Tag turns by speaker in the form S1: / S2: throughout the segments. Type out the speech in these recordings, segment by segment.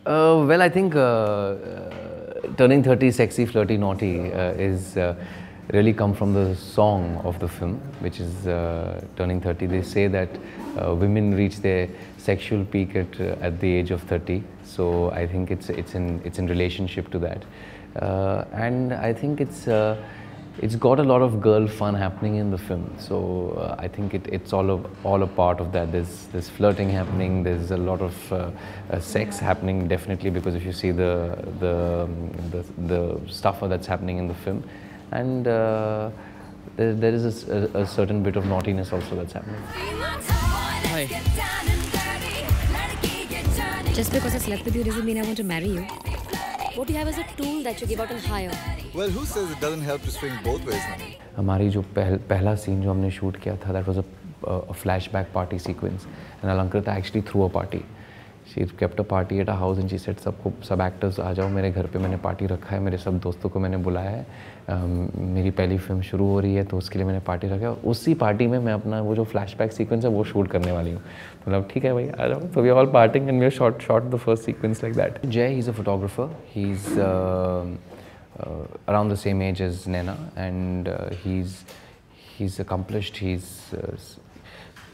S1: Well, I think turning 30 sexy, flirty, naughty is really come from the song of the film, which is Turning 30. They say that women reach their sexual peak at the age of 30. So I think it's in relationship to that, and I think it's got a lot of girl fun happening in the film. So I think it's all a part of that. There's flirting happening. There's a lot of sex happening, definitely, because if you see the stuff that's happening in the film, and there is a certain bit of naughtiness also that's happening.
S2: Hi.
S3: Just because I slept with you doesn't mean I want to marry you. What you have is a tool that you give out and hire.
S4: Well, who says it doesn't help to swing both ways, honey?
S1: हमारी जो पहला scene जो हमने shoot किया था, that was a flashback party sequence, and Alankruta actually threw a party. She kept a party at a house and she said सब actors आ जाओ मेरे घर पे, मैंने पार्टी रखा है, मेरे सब दोस्तों को मैंने बुलाया है, मेरी पहली फिल्म शुरू हो रही है तो उसके लिए मैंने पार्टी रखा है. उसी पार्टी में मैं अपना वो जो flashback sequence है वो shoot करने वाली हूँ. मतलब ठीक है भाई आ जाओ. So we are all partying and we shot the first sequence like that. Jay, he's a photographer. He's around the same age as Naina, and he's accomplished. He's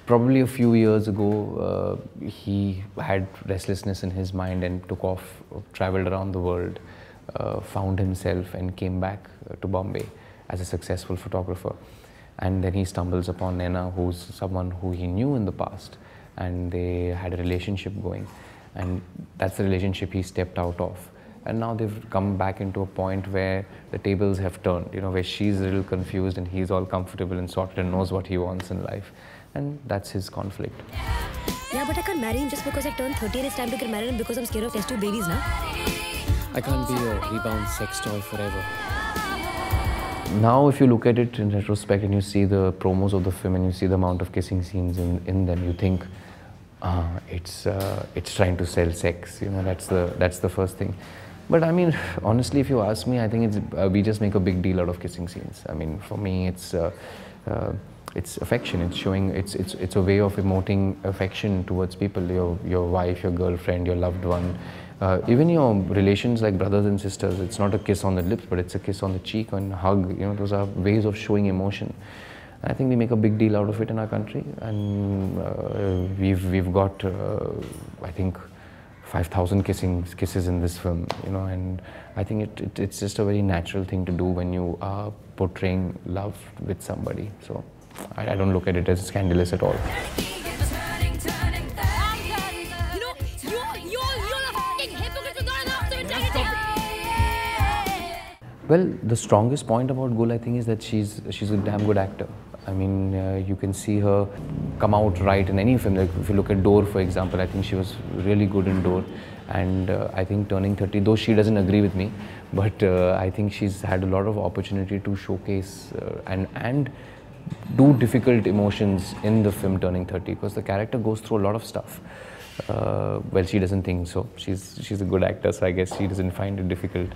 S1: probably a few years ago he had restlessness in his mind and took off, traveled around the world, found himself and came back to Bombay as a successful photographer. And then he stumbles upon Naina, who's someone who he knew in the past, and they had a relationship going, and that's the relationship he stepped out of. And now they've come back into a point where the tables have turned, you know, where she's a little confused and he's all comfortable and sorted and knows what he wants in life. And that's his conflict.
S3: Yeah, but I can't marry him just because I turned 30 and it's time to get married and because I'm scared of test tube babies, na?
S2: I can't be a rebound sex toy forever.
S1: Now if you look at it in retrospect and you see the promos of the film and you see the amount of kissing scenes in them, you think, it's trying to sell sex, you know, that's the first thing. But I mean, honestly, if you ask me, I think we just make a big deal out of kissing scenes. I mean, for me, it's affection. It's showing. It's a way of emoting affection towards people. Your wife, your girlfriend, your loved one, even your relations like brothers and sisters. It's not a kiss on the lips, but it's a kiss on the cheek and hug. You know, those are ways of showing emotion. I think we make a big deal out of it in our country, and we've got I think 5,000 kisses in this film, you know, and I think it's just a very natural thing to do when you are portraying love with somebody. So I don't look at it as scandalous at all. Well, the strongest point about Gul, I think, is that she's a damn good actor. I mean, you can see her come out right in any film. Like if you look at Door, for example, I think she was really good in Door. And I think Turning 30, though she doesn't agree with me, but I think she's had a lot of opportunity to showcase and do difficult emotions in the film Turning 30, because the character goes through a lot of stuff. Well, she doesn't think so. She's a good actor, so I guess she doesn't find it difficult.